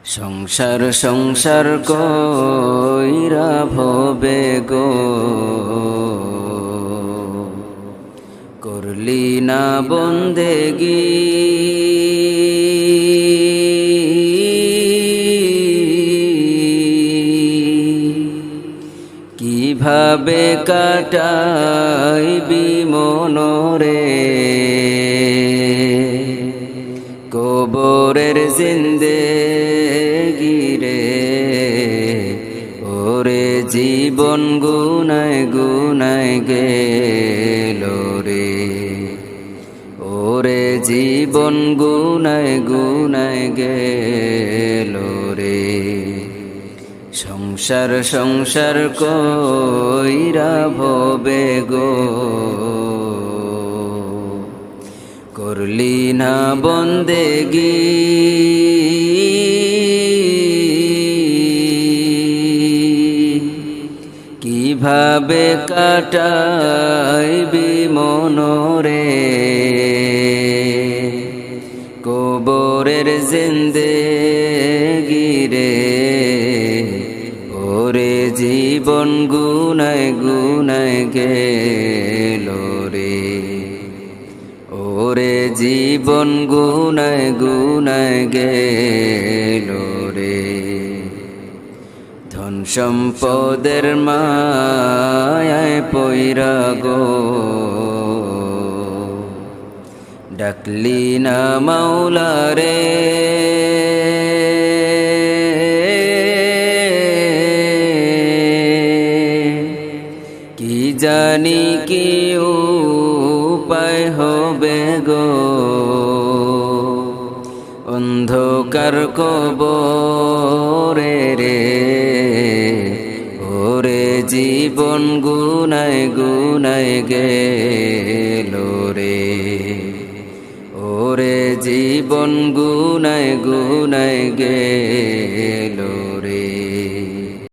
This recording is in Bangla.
সংসার সংসার কইরা ভবে গো করলি না বন্দেগি কিভাবে কাটাইবি মনরে কবরের জিন্দেগি রে ওরে জীবন গুনায় গুনায় গেল রে ওরে জীবন গুনায় গুনায় গেল রে সংসার সংসার কইরা ভবে গো করলি না বন্দেগি কিভাবে কাটাইবি মনরে কবরের জিন্দেগি রে ওরে জীবন গুনায় গুনায় গেল রে ওরে জীবন গুনায় গুনায় গেল রে ধন সম্পদের মায়ায় পইরা গো ডাকলি না মাওলা রে কি জানি কি উপায় হবে গো অন্ধকার কবরে রে ওরে জীবন গুনায় গুনায় গেল রে ওরে জীবন গুনায় গুনায় গেল রে।